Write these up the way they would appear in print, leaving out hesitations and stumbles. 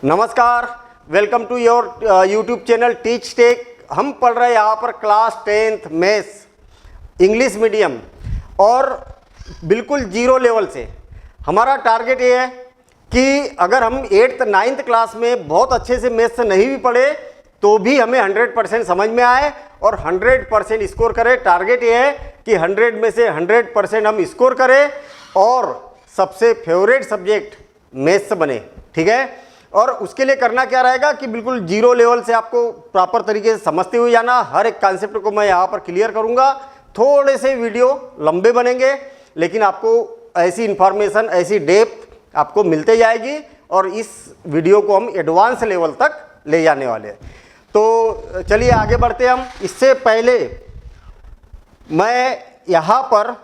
नमस्कार, welcome to your YouTube channel teach tech. हम पढ़ रहे हैं यहाँ पर class 10th maths English medium और बिल्कुल जीरो लेवल से। हमारा टारगेट ये है कि अगर हम 8th 9th क्लास में बहुत अच्छे से मैथ्स नहीं भी पढ़े तो भी हमें 100% समझ में आए और 100% स्कोर करें। टारगेट ये है कि 100 में से 100% हम स्कोर करें और सबसे फेवरेट सब्जेक्ट मैथ्स बने। ठीक है, और उसके लिए करना क्या रहेगा कि बिल्कुल जीरो लेवल से आपको प्रॉपर तरीके से समझते हुए जाना। हर एक कॉन्सेप्ट को मैं यहाँ पर क्लियर करूँगा। थोड़े से वीडियो लंबे बनेंगे लेकिन आपको ऐसी इंफॉर्मेशन, ऐसी डेप्थ आपको मिलते जाएगी और इस वीडियो को हम एडवांस लेवल तक ले जाने वाले हैं। तो चलिए आगे बढ़ते हैं हम। इससे पहले मैं यहाँ पर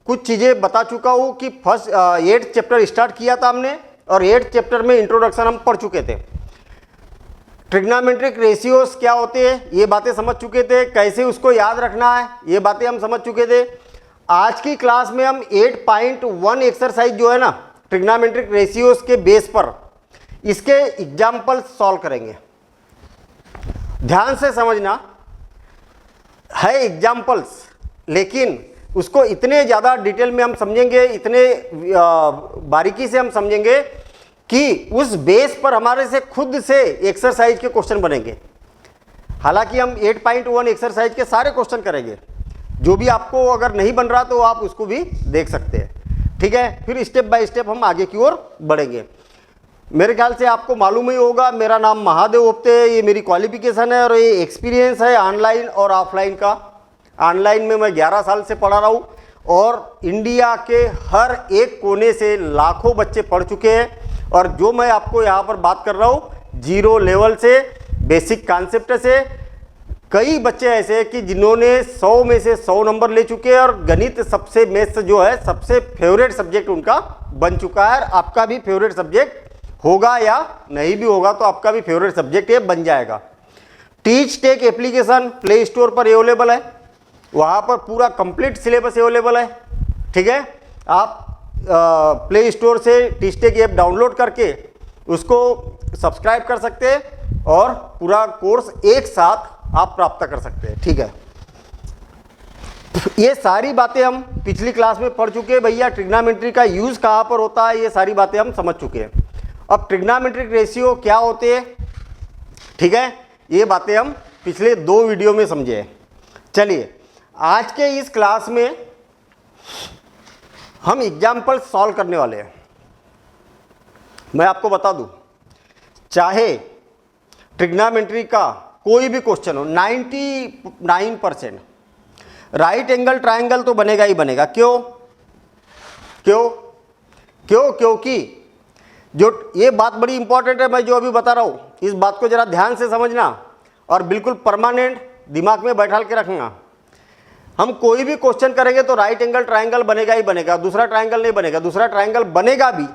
कुछ चीज़ें बता चुका हूँ कि फर्स्ट 8th चैप्टर स्टार्ट किया था हमने और 8th चैप्टर में इंट्रोडक्शन हम पढ़ चुके थे। ट्रिग्नोमेट्रिक रेशियोज क्या होते हैं ये बातें समझ चुके थे, कैसे उसको याद रखना है ये बातें हम समझ चुके थे। आज की क्लास में हम 8.1 एक्सरसाइज जो है ना ट्रिग्नोमेट्रिक रेशियोज के बेस पर इसके एग्जाम्पल सॉल्व करेंगे। ध्यान से समझना है एग्जाम्पल्स, लेकिन उसको इतने ज़्यादा डिटेल में हम समझेंगे, इतने बारीकी से हम समझेंगे कि उस बेस पर हमारे से खुद से एक्सरसाइज के क्वेश्चन बनेंगे। हालांकि हम 8.1 एक्सरसाइज के सारे क्वेश्चन करेंगे, जो भी आपको अगर नहीं बन रहा तो आप उसको भी देख सकते हैं। ठीक है, फिर स्टेप बाय स्टेप हम आगे की ओर बढ़ेंगे। मेरे ख्याल से आपको मालूम ही होगा, मेरा नाम महादेव ओप्ते है, ये मेरी क्वालिफिकेशन है और ये एक्सपीरियंस है ऑनलाइन और ऑफलाइन का। ऑनलाइन में मैं 11 साल से पढ़ा रहा हूँ और इंडिया के हर एक कोने से लाखों बच्चे पढ़ चुके हैं। और जो मैं आपको यहाँ पर बात कर रहा हूँ जीरो लेवल से, बेसिक कॉन्सेप्ट से, कई बच्चे ऐसे हैं कि जिन्होंने 100 में से 100 नंबर ले चुके हैं और गणित सबसे मैथ्स जो है सबसे फेवरेट सब्जेक्ट उनका बन चुका है। आपका भी फेवरेट सब्जेक्ट होगा या नहीं भी होगा तो आपका भी फेवरेट सब्जेक्ट ये बन जाएगा। Teach tech application play store पर अवेलेबल है, वहाँ पर पूरा कंप्लीट सिलेबस अवेलेबल है। ठीक है, आप प्ले स्टोर से टीच टेक ऐप डाउनलोड करके उसको सब्सक्राइब कर सकते हैं और पूरा कोर्स एक साथ आप प्राप्त कर सकते हैं। ठीक है, ये सारी बातें हम पिछली क्लास में पढ़ चुके हैं। भैया ट्रिग्नोमेट्री का यूज़ कहाँ पर होता है ये सारी बातें हम समझ चुके हैं। अब ट्रिग्नोमेट्रिक रेशियो क्या होते हैं, ठीक है, ये बातें हम पिछले 2 वीडियो में समझे हैं। चलिए आज के इस क्लास में हम एग्जाम्पल सॉल्व करने वाले हैं। मैं आपको बता दूं, चाहे ट्रिग्नोमेट्री का कोई भी क्वेश्चन हो, 99% राइट एंगल ट्रायंगल तो बनेगा ही बनेगा। क्यों क्यों क्यों क्योंकि जो ये बात बड़ी इंपॉर्टेंट है, मैं जो अभी बता रहा हूँ इस बात को जरा ध्यान से समझना और बिल्कुल परमानेंट दिमाग में बैठा के रखना। हम कोई भी क्वेश्चन करेंगे तो राइट एंगल ट्रायंगल बनेगा ही बनेगा, दूसरा ट्रायंगल नहीं बनेगा। दूसरा ट्रायंगल बनेगा भी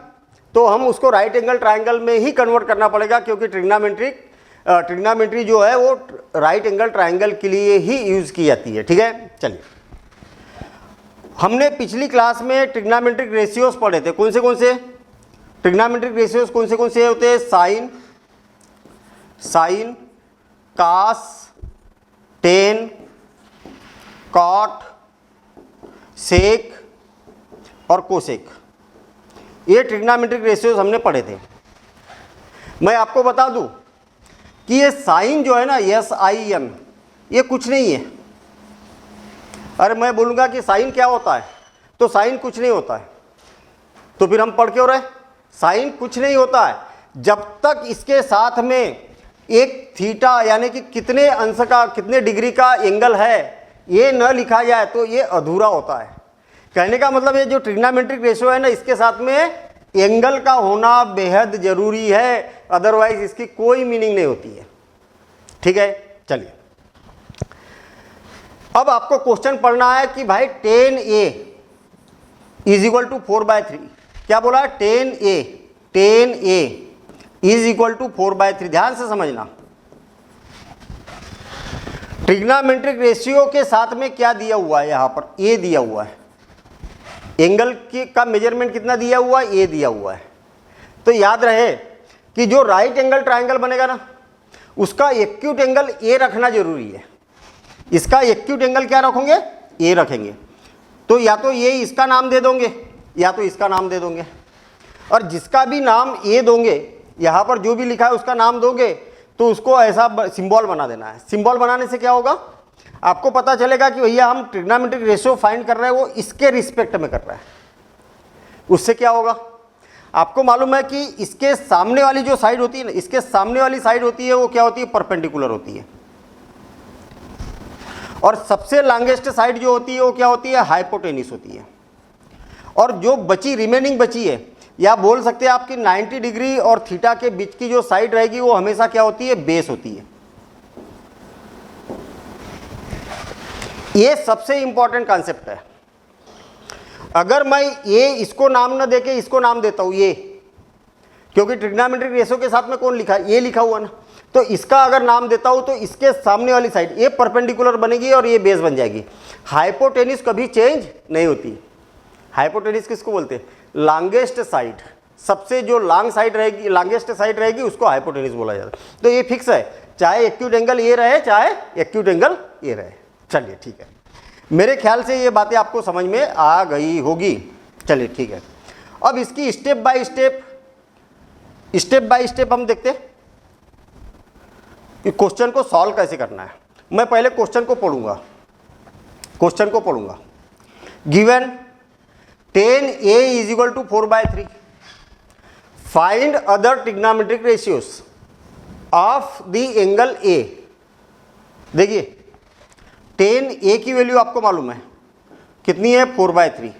तो हम उसको राइट एंगल ट्रायंगल में ही कन्वर्ट करना पड़ेगा, क्योंकि ट्रिग्नोमेट्री जो है वो राइट एंगल ट्रायंगल के लिए ही यूज़ की जाती है। ठीक है, चलिए हमने पिछली क्लास में ट्रिग्नोमेट्रिक रेशियोज पढ़े थे। कौन से ट्रिग्नोमेट्रिक रेशियोज कौन से होते हैं? साइन, कास, टेन, कॉट, सेक और कोसेक। ये ट्रिग्नोमेट्रिक रेशियोज हमने पढ़े थे। मैं आपको बता दूं कि ये साइन जो है ना, SIN, ये कुछ नहीं है। अरे मैं बोलूँगा कि साइन क्या होता है तो साइन कुछ नहीं होता है, तो फिर हम पढ़ क्यों रहे? साइन कुछ नहीं होता है जब तक इसके साथ में एक थीटा यानी कि कितने अंश का, कितने डिग्री का एंगल है ये न लिखा जाए तो ये अधूरा होता है। कहने का मतलब ये जो ट्रिग्नोमेट्रिक रेशियो है ना, इसके साथ में एंगल का होना बेहद जरूरी है, अदरवाइज इसकी कोई मीनिंग नहीं होती है। ठीक है, चलिए अब आपको क्वेश्चन पढ़ना है कि भाई 10A इज इक्वल टू 4/3। क्या बोला है? 10A is equal to 4/3। ध्यान से समझना, ट्रिग्नोमेट्रिक रेशियो के साथ में क्या दिया हुआ है? यहाँ पर ए दिया हुआ है, एंगल का मेजरमेंट कितना दिया हुआ है? ए दिया हुआ है। तो याद रहे कि जो राइट एंगल ट्रायंगल बनेगा ना, उसका एक्यूट एंगल ए रखना जरूरी है। इसका एक्यूट एंगल क्या रखोगे? ए रखेंगे। तो या तो ये इसका नाम दे दोगे या तो इसका नाम दे दोगे, और जिसका भी नाम ए दोगे, यहाँ पर जो भी लिखा है उसका नाम दोगे, तो उसको ऐसा सिंबल बना देना है। सिंबल बनाने से क्या होगा, आपको पता चलेगा कि भैया हम ट्रिग्नोमेट्रिक रेशियो फाइंड कर रहे हैं, वो इसके रिस्पेक्ट में कर रहे हैं। उससे क्या होगा, आपको मालूम है कि इसके सामने वाली जो साइड होती है ना, इसके सामने वाली साइड होती है वो क्या होती है, परपेंडिकुलर होती है। और सबसे लॉन्गेस्ट साइड जो होती है वो क्या होती है, हाइपोटेनिस होती है। और जो बची रिमेनिंग बची है, या बोल सकते हैं आपकी 90 डिग्री और थीटा के बीच की जो साइड रहेगी वो हमेशा क्या होती है, बेस होती है। ये सबसे इंपॉर्टेंट कॉन्सेप्ट है। अगर मैं ये इसको नाम ना देके इसको नाम देता हूं ये, क्योंकि ट्रिग्नोमेट्रिक रेशियो के साथ में कौन लिखा है, ये लिखा हुआ ना, तो इसका अगर नाम देता हूं तो इसके सामने वाली साइड ये परपेंडिकुलर बनेगी और ये बेस बन जाएगी। हाइपोटेनिस कभी चेंज नहीं होती। हाइपोटेनिस किसको बोलते हैं, लॉन्गेस्ट साइड, सबसे जो लॉन्ग साइड रहेगी, लॉन्गेस्ट साइड रहेगी उसको हाइपोटेनिस बोला जाता है। तो ये फिक्स है, चाहे एक्यूट एंगल ये रहे चाहे एक्यूट एंगल ये रहे। चलिए ठीक है, मेरे ख्याल से ये बातें आपको समझ में आ गई होगी। चलिए ठीक है, अब इसकी स्टेप बाय स्टेप हम देखते हैं कि क्वेश्चन को सॉल्व कैसे करना है। मैं पहले क्वेश्चन को पढ़ूंगा। Given 10a is equal to 4/3, find other trigonometric ratios of the angle A। देखिए 10a की वैल्यू आपको मालूम है कितनी है, 4/3,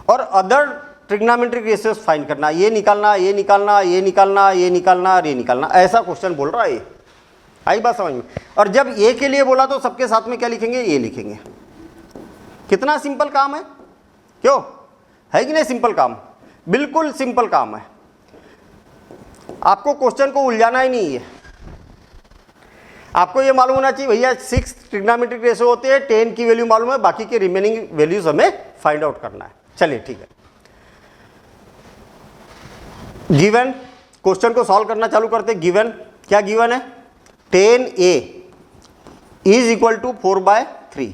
और अदर ट्रिग्नोमेट्रिक रेशियोज फाइंड करना, ये निकालना, ये निकालना, ये निकालना, ये निकालना, ये निकालना, ऐसा क्वेश्चन बोल रहा है ये। आई बात समझ में। और जब ए के लिए बोला तो सबके साथ में क्या लिखेंगे, ये लिखेंगे। कितना सिंपल काम है, क्यों है कि नहीं सिंपल काम, बिल्कुल सिंपल काम है। आपको क्वेश्चन को उलझाना ही नहीं है। आपको ये मालूम होना चाहिए भैया 6 ट्रिग्नोमेट्रिक रेशियो होते हैं, 10 की वैल्यू मालूम है, बाकी के रिमेनिंग वैल्यूज हमें फाइंड आउट करना है। चलिए ठीक है, गिवन क्वेश्चन को सॉल्व करना चालू करते। गिवन क्या गिवन है, 10a इज इक्वल टू 4/3।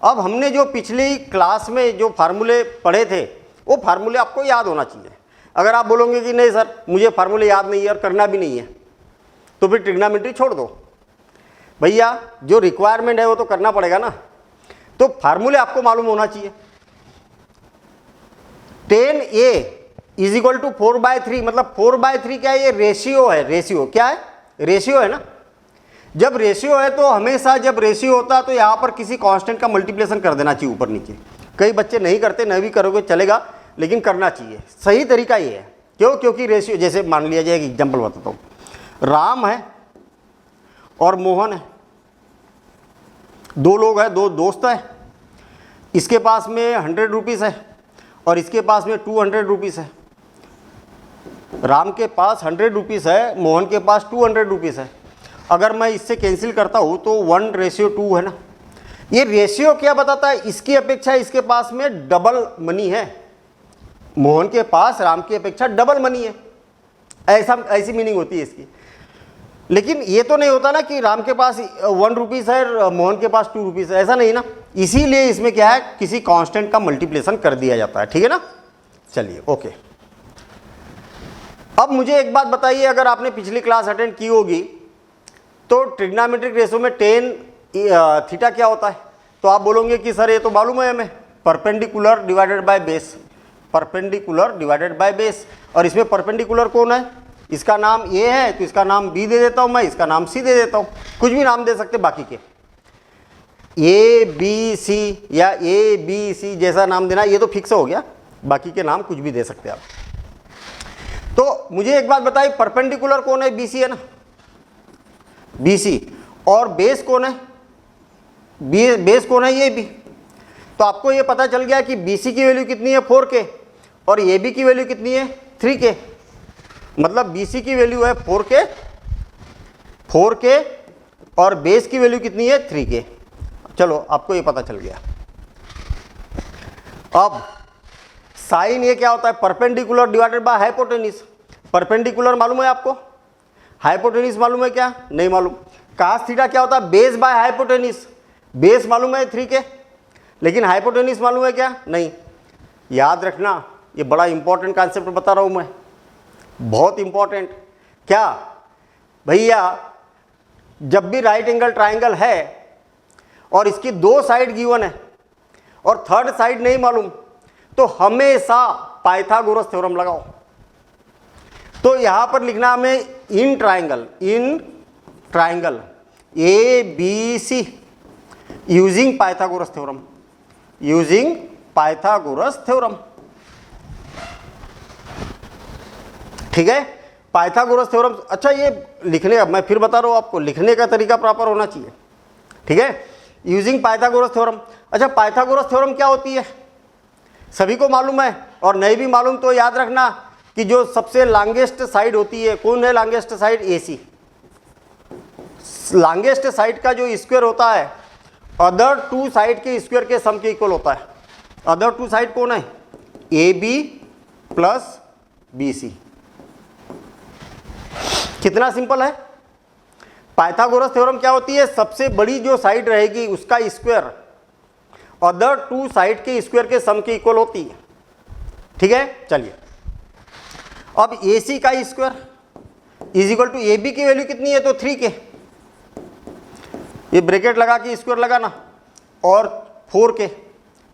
अब हमने जो पिछली क्लास में जो फार्मूले पढ़े थे वो फार्मूले आपको याद होना चाहिए। अगर आप बोलोगे कि नहीं सर मुझे फार्मूले याद नहीं है और करना भी नहीं है, तो फिर ट्रिग्नोमेट्री छोड़ दो। भैया जो रिक्वायरमेंट है वो तो करना पड़ेगा ना। तो फार्मूले आपको मालूम होना चाहिए। 10a इज इक्वल टू 4/3, मतलब 4/3 क्या है, ये रेशियो है। रेशियो क्या है, रेशियो है ना। जब रेशियो है तो हमेशा जब रेशियो होता है तो यहाँ पर किसी कांस्टेंट का मल्टीप्लिकेशन कर देना चाहिए ऊपर नीचे। कई बच्चे नहीं करते, नहीं भी करोगे चलेगा, लेकिन करना चाहिए। सही तरीका ये है, क्यों, क्योंकि रेशियो, जैसे मान लिया जाए, एक एग्जाम्पल बताता हूँ। राम है और मोहन है, दो लोग हैं, दो दोस्त हैं। इसके पास में 100 रुपीज़ है और इसके पास में 200 रुपीज़ है। राम के पास 100 रुपीज़ है, मोहन के पास 200 रुपीज़ है। अगर मैं इससे कैंसिल करता हूँ तो 1:2 है ना। ये रेशियो क्या बताता है, इसकी अपेक्षा इसके पास में डबल मनी है। मोहन के पास राम की अपेक्षा डबल मनी है, ऐसी मीनिंग होती है इसकी। लेकिन ये तो नहीं होता ना कि राम के पास 1 रुपीज़ है और मोहन के पास 2 रुपीज़ है, ऐसा नहीं ना। इसीलिए इसमें क्या है, किसी कांस्टेंट का मल्टीप्लिकेशन कर दिया जाता है। ठीक है ना। चलिए ओके, अब मुझे एक बात बताइए, अगर आपने पिछली क्लास अटेंड की होगी तो ट्रिग्नोमेट्रिक रेशियो में टेन थीटा क्या होता है, तो आप बोलोगे कि सर ये तो मालूम है हमें, perpendicular divided by base, perpendicular divided by base. और इसमें परपेंडिकुलर कौन है, इसका नाम ए है तो इसका नाम बी दे देता हूँ मैं, इसका नाम सी दे देता हूँ, कुछ भी नाम दे सकते बाकी के, ए बी सी या ए बी सी जैसा नाम देना, ये तो फिक्स हो गया। बाकी के नाम कुछ भी दे सकते आप। तो मुझे एक बात बताइए, परपेंडिकुलर कौन है, बी सी है ना, बी सी। और बेस कौन है, बेस कौन है, ये बी। तो आपको ये पता चल गया कि बी सी की वैल्यू कितनी है 4k और ए बी की वैल्यू कितनी है 3k। मतलब बी सी की वैल्यू है 4k और बेस की वैल्यू कितनी है 3k। चलो आपको ये पता चल गया। अब साइन ये क्या होता है, perpendicular divided by hypotenuse. Perpendicular मालूम है आपको, हाइपोटेनिस मालूम है क्या, नहीं मालूम। कास थीटा क्या होता है, बेस बाय हाइपोटेनिस। बेस मालूम है 3 के, लेकिन हाइपोटेनिस मालूम है क्या, नहीं। याद रखना, ये बड़ा इंपॉर्टेंट कॉन्सेप्ट बता रहा हूं मैं, बहुत इंपॉर्टेंट। क्या भैया, जब भी राइट एंगल ट्राइंगल है और इसकी 2 साइड गिवन है और थर्ड साइड नहीं मालूम, तो हमेशा पाइथागोरस थ्योरम लगाओ। तो यहां पर लिखना हमें in triangle A B C using Pythagoras theorem, using Pythagoras theorem. ठीक है, पाइथागोरस थ्योरम। अच्छा, ये लिखने, मैं फिर बता रहा हूं आपको, लिखने का तरीका प्रॉपर होना चाहिए। ठीक है, यूजिंग पाइथागोरस थ्योरम। अच्छा, पाइथागोरस थ्योरम क्या होती है, सभी को मालूम है, और नहीं भी मालूम तो याद रखना कि जो सबसे लॉन्गेस्ट साइड होती है, कौन है longest side, AC। Longest side का जो स्क्वायर होता है अदर 2 साइड के स्क्वायर के सम के इक्वल होता है। अदर 2 साइड कौन है, AB प्लस BC। कितना सिंपल है। पाइथागोरस थ्योरम क्या होती है, सबसे बड़ी जो साइड रहेगी उसका स्क्वायर अदर 2 साइड के स्क्वायर के सम के इक्वल होती है। ठीक है, चलिए अब AC का square is equal to AB की वैल्यू कितनी है, तो 3 के, ये ब्रैकेट लगा के स्क्वायर लगाना, और 4 के,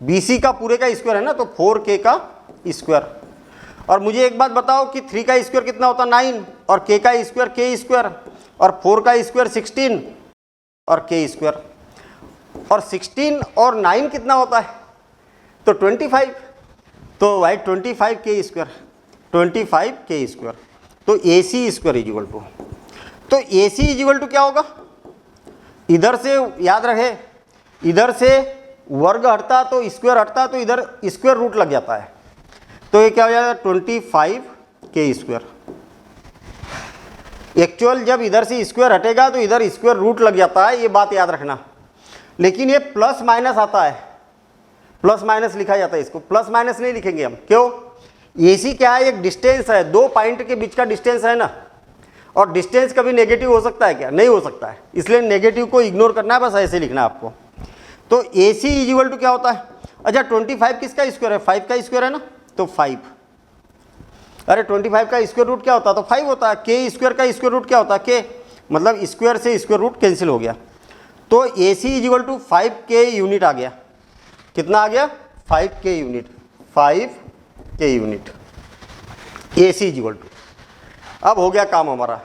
BC का पूरे का स्क्वायर है ना, तो 4K का स्क्वायर। और मुझे एक बात बताओ कि 3 का स्क्वायर कितना होता है, 9, और K का स्क्वायर K स्क्वायर, और 4 का स्क्वायर 16 और K स्क्वायर, और 16 और 9 कितना होता है, तो 25, तो भाई 25 K स्क्वायर, 25 K स्क्वायर। तो AC square is equal to, तो AC इज इक्वल टू क्या होगा, इधर से याद रहे, इधर से वर्ग हटता तो स्क्वायर हटता, तो इधर स्क्वायर रूट लग जाता है, तो ये क्या हो जाएगा 25 K स्क्वायर। एक्चुअल जब इधर से स्क्वायर हटेगा तो इधर स्क्वायर रूट लग जाता है, ये बात याद रखना। लेकिन ये प्लस माइनस आता है, प्लस माइनस लिखा जाता है, इसको प्लस माइनस नहीं लिखेंगे हम, क्यों, AC क्या है, एक डिस्टेंस है, 2 पॉइंट के बीच का डिस्टेंस है ना, और डिस्टेंस कभी नेगेटिव हो सकता है क्या, नहीं हो सकता है, इसलिए नेगेटिव को इग्नोर करना है, बस ऐसे लिखना है आपको। तो AC इज इक्वल टू क्या होता है, अच्छा 25 किसका स्क्वायर है, 5 का स्क्वायर है ना, तो 5, अरे 25 का स्क्वायर रूट क्या होता है, तो 5 होता है। K स्क्वायर का स्क्वायर रूट क्या होता है, K, मतलब स्क्वायर से स्क्वायर रूट कैंसिल हो गया, तो AC is equal to 5K unit आ गया, कितना आ गया, 5K unit, 5K unit AC is equal to. अब हो गया काम हमारा,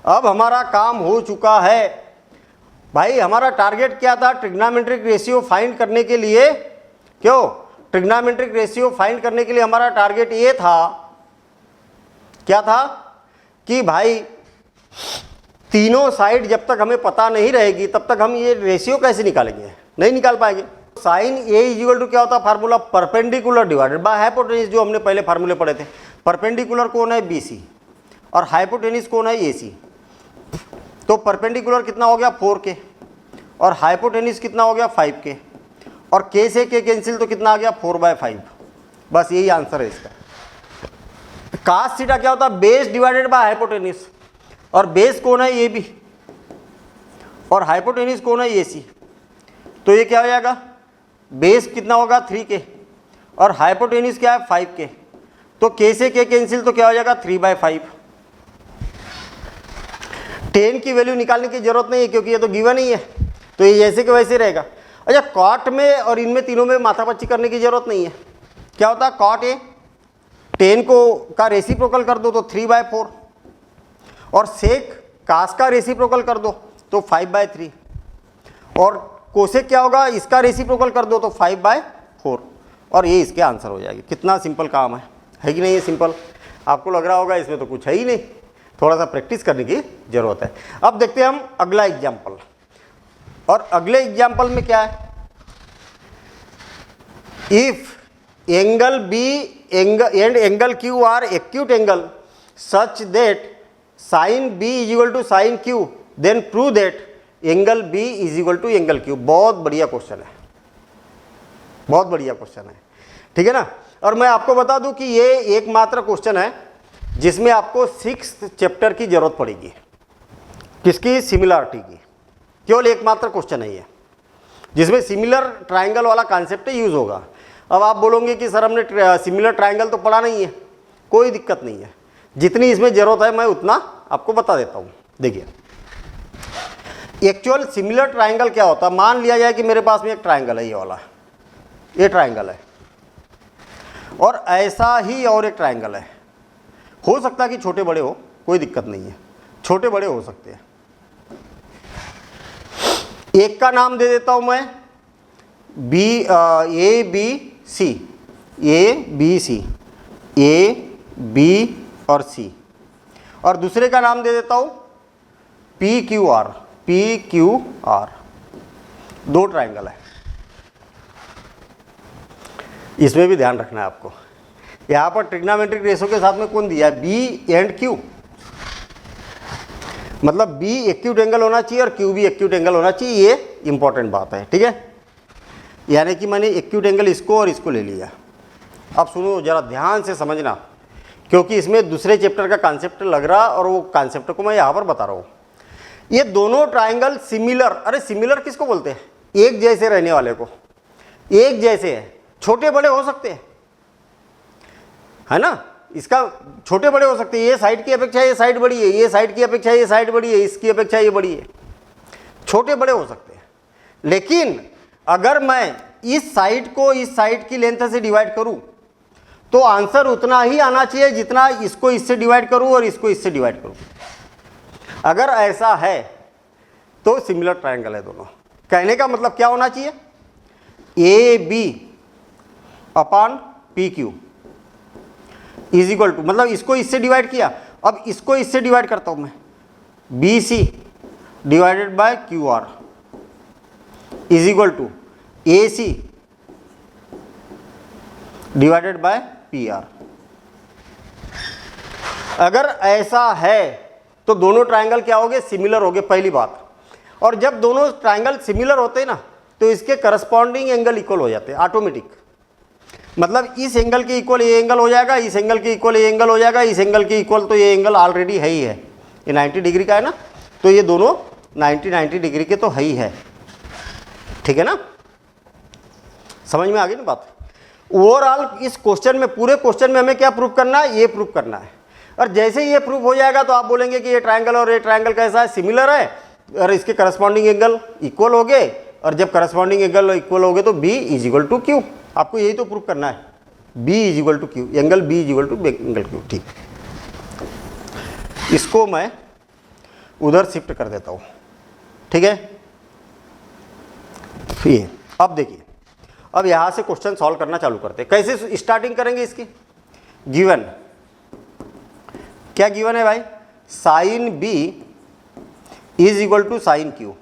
अब हमारा काम हो चुका है भाई। हमारा टारगेट क्या था, ट्रिग्नोमेट्रिक रेशियो फाइंड करने के लिए, क्यों, ट्रिग्नोमेट्रिक रेशियो फाइंड करने के लिए हमारा टारगेट ये था, क्या था, कि भाई तीनों साइड जब तक हमें पता नहीं रहेगी तब तक हम ये रेशियो कैसे निकालेंगे, नहीं निकाल पाएंगे। Sine A is equal to क्या होता है, formula perpendicular divided by hypotenuse, जो हमने पहले फार्मूले पढ़े थे। परपेंडिकुलर कौन है, BC, और हाइपोटेनिस कौन है, AC। तो परपेंडिकुलर कितना हो गया 4K, और हाइपोटेनिस कितना हो गया 5K, और K से K कैंसिल, तो कितना आ गया 4/5। बस यही आंसर है इसका। कास थीटा क्या होता है, बेस डिवाइडेड बाय हाइपोटेनिस, और बेस कौन है, AB, और हाइपोटेनिस कौन है, AC। तो ये क्या हो जाएगा, बेस कितना होगा 3K, और हाइपोटेनिस क्या है 5K, तो K से K कैंसिल, तो क्या हो जाएगा 3/5। 10 की वैल्यू निकालने की जरूरत नहीं है क्योंकि ये तो गिवन ही है, तो ये जैसे कि वैसे रहेगा। अच्छा, कॉट में और इनमें तीनों में माथापच्ची करने की जरूरत नहीं है। क्या होता है, कॉट ए 10 को का रेसिप्रोकल कर दो तो 3/4, और सेक कास का रेसिप्रोकल कर दो तो 5/3, और कोसेक क्या होगा, इसका रेसिप्रोकल कर दो तो 5/4, और ये इसके आंसर हो जाएगी। कितना सिंपल काम है कि नहीं, ये सिंपल। आपको लग रहा होगा इसमें तो कुछ है ही नहीं, थोड़ा सा प्रैक्टिस करने की जरूरत है। अब देखते हैं हम अगला एग्जाम्पल, और अगले एग्जाम्पल में क्या है, if angle B and angle Q are acute angle such that sine B is equal to sine Q, then prove that angle B is equal to angle Q। बहुत बढ़िया क्वेश्चन है, बहुत बढ़िया क्वेश्चन है, ठीक है ना। और मैं आपको बता दूं कि ये एकमात्र क्वेश्चन है जिसमें आपको 6th चैप्टर की जरूरत पड़ेगी। किसकी? सिमिलरिटी की। केवल एकमात्र क्वेश्चन है ये जिसमें सिमिलर ट्राइंगल वाला कॉन्सेप्ट यूज होगा। अब आप बोलोगे कि सर हमने सिमिलर ट्राइंगल तो पढ़ा नहीं है, कोई दिक्कत नहीं है, जितनी इसमें जरूरत है मैं उतना आपको बता देता हूँ। देखिए एक्चुअल सिमिलर ट्राइंगल क्या होता है, मान लिया जाए कि मेरे पास में एक ट्राइंगल है, ये वाला, ये ट्राइंगल है, और ऐसा ही और एक ट्राइंगल है। हो सकता है कि छोटे बड़े हो, कोई दिक्कत नहीं है, छोटे बड़े हो सकते हैं। एक का नाम दे देता हूं मैं A B C, A B C, A B और सी, और दूसरे का नाम दे देता हूं P Q R, P Q R. दो ट्राइंगल है, इसमें भी ध्यान रखना है आपको। यहां पर ट्रिग्नोमेट्रिक रेशो के साथ में कौन दिया है? बी एंड क्यू, मतलब बी एक्यूट एंगल होना चाहिए और क्यू भी एक्यूट एंगल होना चाहिए, ये इंपॉर्टेंट बात है, ठीक है। यानी कि मैंने एक्यूट एंगल इसको और इसको ले लिया। अब सुनो जरा ध्यान से समझना, क्योंकि इसमें दूसरे चैप्टर का कॉन्सेप्ट लग रहा और वो कॉन्सेप्ट को मैं यहाँ पर बता रहा हूँ। ये दोनों ट्राइंगल सिमिलर, अरे सिमिलर किसको बोलते हैं? एक जैसे रहने वाले को, एक जैसे है, छोटे बड़े हो सकते हैं, है ना। इसका छोटे बड़े हो सकते हैं, ये साइड की अपेक्षा ये साइड बड़ी है, ये साइड की अपेक्षा ये साइड बड़ी है, इसकी अपेक्षा ये बड़ी है, छोटे बड़े हो सकते हैं। लेकिन अगर मैं इस साइड को इस साइड की लेंथ से डिवाइड करूं तो आंसर उतना ही आना चाहिए जितना इसको इससे डिवाइड करूं और इसको इससे डिवाइड करूं। अगर ऐसा है तो सिमिलर ट्राइंगल है दोनों। कहने का मतलब क्या होना चाहिए? A B upon P Q is equal to, मतलब इसको इससे डिवाइड किया, अब इसको इससे डिवाइड करता हूं मैं, B C divided by Q R is equal to A C divided by P R. अगर ऐसा है तो दोनों ट्राइंगल क्या हो गए? सिमिलर हो गए, पहली बात। और जब दोनों ट्राइंगल सिमिलर होते हैं ना तो इसके करस्पॉन्डिंग एंगल इक्वल हो जाते हैं ऑटोमेटिक। मतलब इस एंगल के इक्वल ये एंगल हो जाएगा, इस एंगल के इक्वल ये एंगल हो जाएगा, इस एंगल के इक्वल तो ये एंगल ऑलरेडी है ही है, ये 90 डिग्री का है ना, तो ये दोनों 90 डिग्री के तो है ही है, ठीक है ना। समझ में आ गई ना बात? ओवरऑल इस क्वेश्चन में, पूरे क्वेश्चन में हमें क्या प्रूव करना है? ये प्रूव करना है। और जैसे ये प्रूव हो जाएगा तो आप बोलेंगे कि ये ट्राइंगल और ये ट्राइंगल कैसा है? सिमिलर है और इसके करस्पॉन्डिंग एंगल इक्वल हो गए, और जब करस्पॉन्डिंग एंगल इक्वल हो गए तो B is equal to Q. आपको यही तो प्रूव करना है, B is equal to Q, angle B is equal to angle Q. ठीक, इसको मैं उधर शिफ्ट कर देता हूं, ठीक है। ये अब देखिए, अब यहां से क्वेश्चन सॉल्व करना चालू करते हैं। कैसे स्टार्टिंग करेंगे इसकी? गिवन क्या गिवन है भाई? Sine B is equal to sine Q,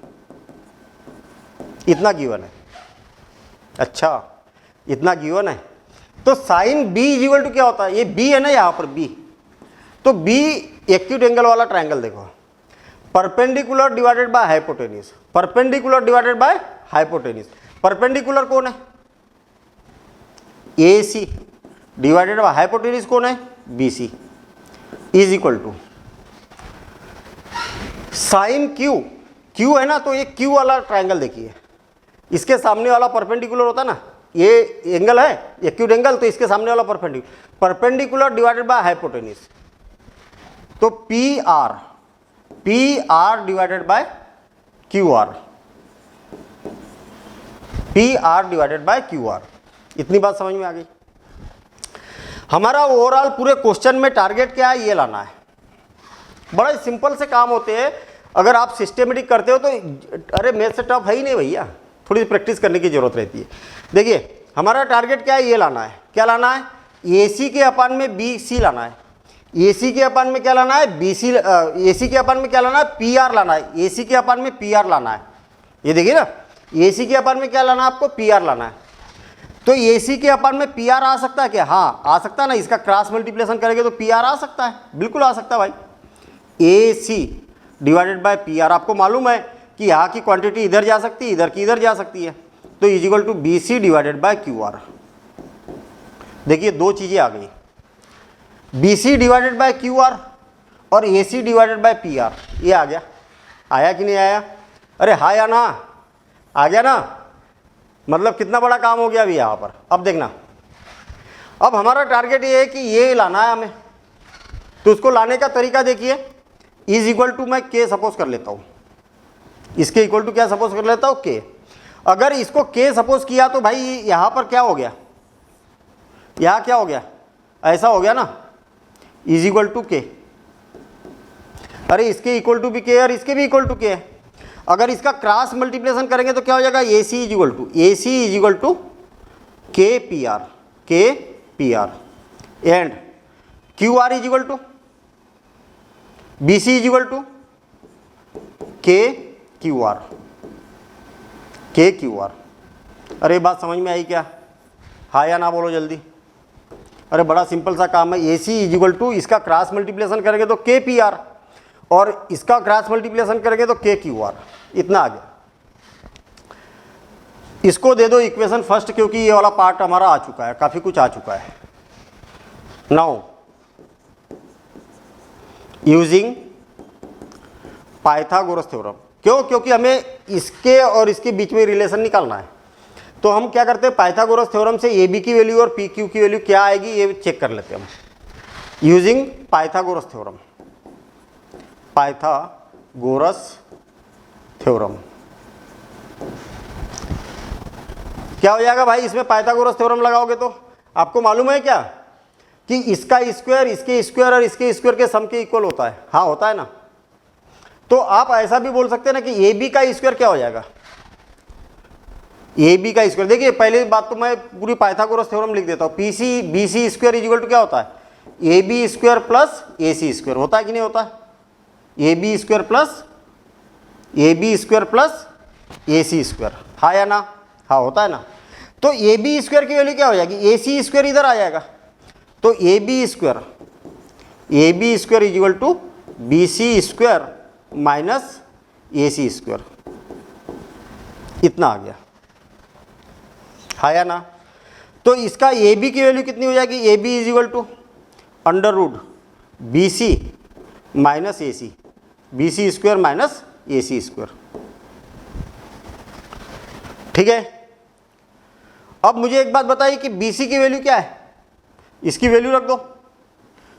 इतना गिवन है। अच्छा, इतना गिवन है तो sine B is equal to क्या होता है? ये बी है ना यहां पर बी, तो बी एक्यूट एंगल वाला ट्राइंगल देखो, perpendicular divided by hypotenuse, perpendicular divided by hypotenuse. Perpendicular कौन है? A C divided by hypotenuse कौन है? B C is equal to sine Q, Q है ना, तो ये क्यू वाला ट्राइंगल देखिए, इसके सामने वाला परपेंडिकुलर होता ना, ये एंगल है एक्यूट एंगल, तो इसके सामने वाला परपेंडिकुलर डिवाइडेड बाय हाइपोटेन्यूज, तो P R divided by Q R, P R divided by Q are. इतनी बात समझ में आ गई? हमारा ओवरऑल पूरे क्वेश्चन में टारगेट क्या है? ये लाना है। बड़े सिंपल से काम होते हैं, अगर आप सिस्टेमेटिक करते हो तो अरे मैथ से टफ है ही नहीं भैया, थोड़ी प्रैक्टिस करने की जरूरत रहती है। देखिए हमारा टारगेट क्या है? ये लाना है। क्या लाना है? ए सी के अपान में बी सी लाना है, ए सी के अपान में क्या लाना है? बी सी, ए सी के अपान में क्या लाना है? पी आर लाना है, ए सी के अपान में पी आर लाना है। ये देखिए ना, ए सी के अपान में क्या लाना है आपको? पी आर लाना है। तो ए सी के अपान में पी आर आ सकता है क्या? हाँ आ सकता है ना, इसका क्रॉस मल्टीप्लिकेशन करेंगे तो पी आर आ सकता है, बिल्कुल आ सकता है भाई। A C divided by P R, आपको मालूम है कि यहाँ की क्वांटिटी इधर जा सकती है, इधर की इधर जा सकती है, तो is equal to B C divided by Q R. देखिए दो चीज़ें आ गई, B C divided by Q R और A C divided by P R. ये आ गया, आया कि नहीं आया? अरे हाँ या ना? आ गया ना? मतलब कितना बड़ा काम हो गया अभी यहाँ पर। अब देखना, अब हमारा टारगेट ये है कि ये लाना है हमें, तो उसको लाने का तरीका देखिए। इज इक्वल टू मैं के सपोज कर लेता हूँ, इसके इक्वल टू क्या सपोज कर लेता हूँ? के। अगर इसको के सपोज किया तो भाई यहाँ पर क्या हो गया? यहाँ क्या हो गया? ऐसा हो गया ना, इज इक्वल टू के। अरे इसके इक्वल टू भी के और इसके भी इक्वल टू के है। अगर इसका क्रॉस मल्टीप्लिकेशन करेंगे तो क्या हो जाएगा? A C is equal to K P R, K P R and Q R is equal to B C is equal to K Q R, K Q R. अरे बात समझ में आई क्या? हाँ या ना बोलो जल्दी। अरे बड़ा सिंपल सा काम है। A C is equal to इसका क्रॉस मल्टीप्लिकेशन करेंगे तो के पी आर और इसका क्रॉस मल्टीप्लिकेशन करेंगे तो के क्यू आर। इतना आ गया। इसको दे दो इक्वेशन फर्स्ट, क्योंकि ये वाला पार्ट हमारा आ चुका है, काफ़ी कुछ आ चुका है। Now using Pythagoras theorem. क्यों? क्योंकि हमें इसके और इसके बीच में रिलेशन निकालना है। तो हम क्या करते हैं, पाइथागोरस थ्योरम से ए बी की वैल्यू और पी क्यू की वैल्यू क्या आएगी ये चेक कर लेते हैं हम using Pythagoras theorem. Pythagoras theorem क्या हो जाएगा भाई? इसमें पाइथागोरस थ्योरम लगाओगे तो आपको मालूम है क्या कि इसका स्क्वायर इसके स्क्वायर और इसके स्क्वायर के सम के इक्वल होता है। हाँ होता है ना। तो आप ऐसा भी बोल सकते हैं ना कि ए बी का स्क्वायर क्या हो जाएगा? ए बी का स्क्वायर, देखिए पहले बात तो मैं पूरी पाइथागोरस थ्योरम लिख देता हूँ। P C B C square is equal to क्या होता है? A B square plus A C square. होता है कि नहीं होता है? A B square plus A C square. हाँ या ना? हाँ होता है ना। तो ए बी स्क्वायर की वैल्यू क्या हो जाएगी? ए सी स्क्वायर इधर आ जाएगा, तो A B square is equal to B C square minus A C square. इतना आ गया। हाँ या ना? तो इसका ए बी की वैल्यू कितनी हो जाएगी? A B is equal to under root B C minus A C, B C square minus A C square. ठीक है। अब मुझे एक बात बताइए कि बी सी की वैल्यू क्या है? इसकी वैल्यू रख दो।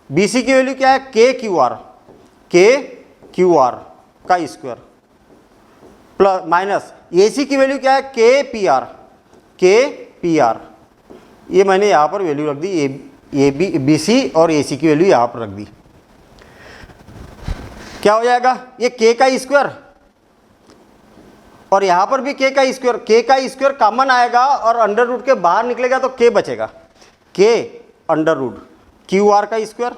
बी सी की वैल्यू क्या है? के क्यू आर का स्क्वायर प्लस माइनस ए सी की वैल्यू क्या है? के पी आर। ये मैंने यहाँ पर वैल्यू रख दी, ए बी सी और ए सी की वैल्यू यहाँ पर रख दी। क्या हो जाएगा? ये के का स्क्वायर और यहाँ पर भी के का स्क्वायर कॉमन आएगा और अंडर रूट के बाहर निकलेगा तो के बचेगा। के अंडर रूट क्यू आर का स्क्वायर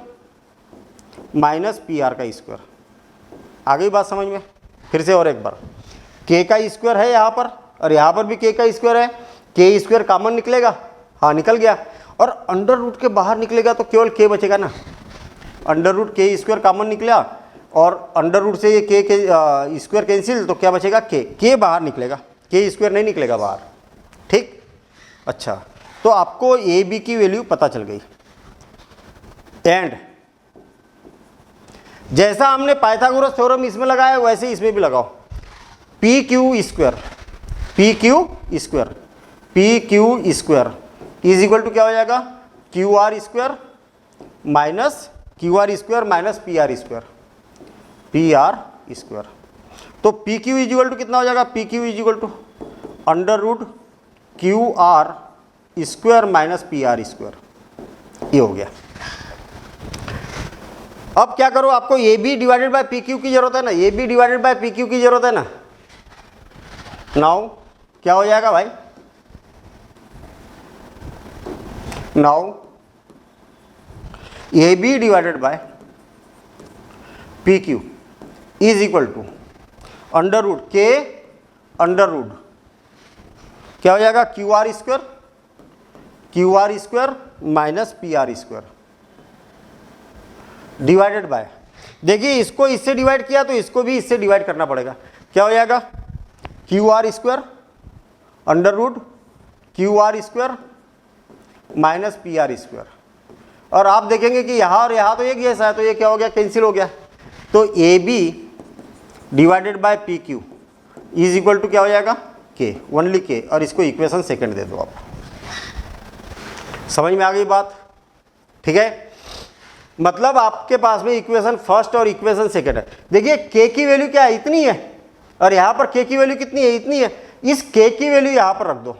माइनस पी आर का स्क्वायर। आ गई बात समझ में? फिर से और एक बार, के का स्क्वायर है यहाँ पर और यहाँ पर भी के का स्क्वायर है। के स्क्वायर कॉमन निकलेगा, हाँ निकल गया, और अंडर रूट के बाहर निकलेगा तो केवल के बचेगा ना। अंडर रूट के स्क्वायर कॉमन निकला और अंडर रूट से ये के स्क्वायर कैंसिल, तो क्या बचेगा? के बाहर निकलेगा, के स्क्वायर नहीं निकलेगा बाहर। ठीक। अच्छा, तो आपको ए बी की वैल्यू पता चल गई। एंड जैसा हमने पाइथागोरस थ्योरम इसमें लगाया वैसे इसमें भी लगाओ। P Q square is equal to क्या हो जाएगा? Q R square minus P R square. तो P Q is equal to कितना हो जाएगा? P Q is equal to under root Q R square minus P R square. ये हो गया। अब क्या करो, आपको A B divided by P Q की जरूरत है ना, A B divided by P Q की जरूरत है ना। नाउ क्या हो जाएगा भाई? Now A B divided by P Q is equal to under root के अंडर रूट क्या हो जाएगा? Q R square minus P R square divided by, देखिए इसको इससे डिवाइड किया तो इसको भी इससे डिवाइड करना पड़ेगा। क्या हो जाएगा? Q R square under root Q R square minus P R square. और आप देखेंगे कि यहाँ और यहाँ तो एक जैसा है, तो ये क्या हो गया, कैंसिल हो गया। तो A B divided by P Q is equal to क्या हो जाएगा, के, ओनली के। और इसको इक्वेशन सेकंड दे दो आप। समझ में आ गई बात? ठीक है, मतलब आपके पास में इक्वेशन फर्स्ट और इक्वेशन सेकंड है। देखिए के की वैल्यू क्या है, इतनी है, और यहाँ पर के की वैल्यू कितनी है, इतनी है। इस के की वैल्यू यहाँ पर रख दो।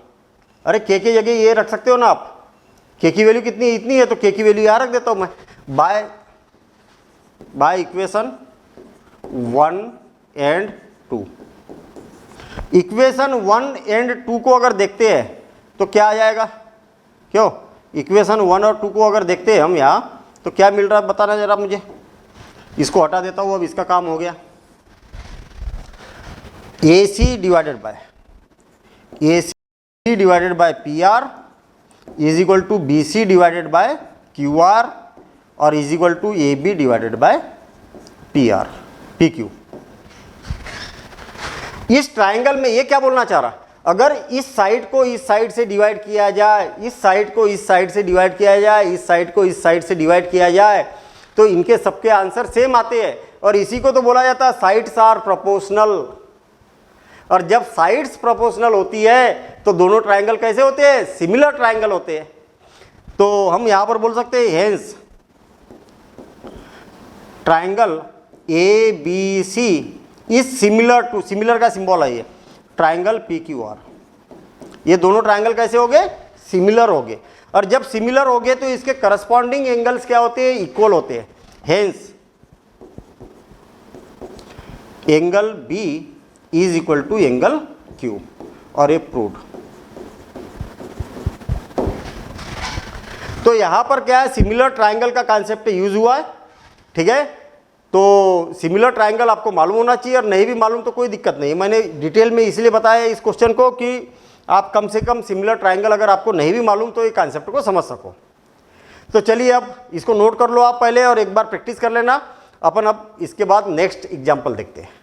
अरे के की जगह ये रख सकते हो ना आप, के की वैल्यू कितनी है, इतनी है, तो के की वैल्यू यहाँ रख देता हूँ मैं। By equation 1 and 2। Equation 1 and 2 को अगर देखते हैं तो क्या आ जाएगा, क्यों, इक्वेशन 1 और 2 को अगर देखते हैं हम यहाँ तो क्या मिल रहा है बताना जरा मुझे। इसको हटा देता हूँ, अब इसका काम हो गया। A C divided by P R is equal to B C divided by Q R और is equal to A B divided by P R P Q. इस ट्राइंगल में ये क्या बोलना चाह रहा, अगर इस साइड को इस साइड से डिवाइड किया जाए, इस साइड को इस साइड से डिवाइड किया जाए, इस साइड को इस साइड से डिवाइड किया जाए, तो इनके सबके आंसर सेम आते हैं। और इसी को तो बोला जाता है साइड्स आर प्रोपोर्शनल। और जब साइड्स प्रोपोर्शनल होती है तो दोनों ट्राइंगल कैसे होते हैं, सिमिलर ट्राइंगल होते हैं। तो हम यहां पर बोल सकते हैं hence triangle A B C is similar to, similar का सिंबल है ये, ट्राइंगल पी क्यू आर। ये दोनों ट्राइंगल कैसे हो गए, सिमिलर हो गए। और जब सिमिलर हो गए तो इसके करस्पॉन्डिंग एंगल्स क्या होते हैं, इक्वल होते हैं। Hence angle B is equal to angle Q, और ये प्रूव्ड। तो यहां पर क्या है, सिमिलर ट्राइंगल का कॉन्सेप्ट यूज हुआ है। ठीक है, तो सिमिलर ट्राइंगल आपको मालूम होना चाहिए, और नहीं भी मालूम तो कोई दिक्कत नहीं। मैंने डिटेल में इसलिए बताया इस क्वेश्चन को कि आप कम से कम सिमिलर ट्राइंगल अगर आपको नहीं भी मालूम तो ये कॉन्सेप्ट को समझ सको। तो चलिए अब इसको नोट कर लो आप पहले, और एक बार प्रैक्टिस कर लेना अपन। अब इसके बाद नेक्स्ट एग्जाम्पल देखते हैं।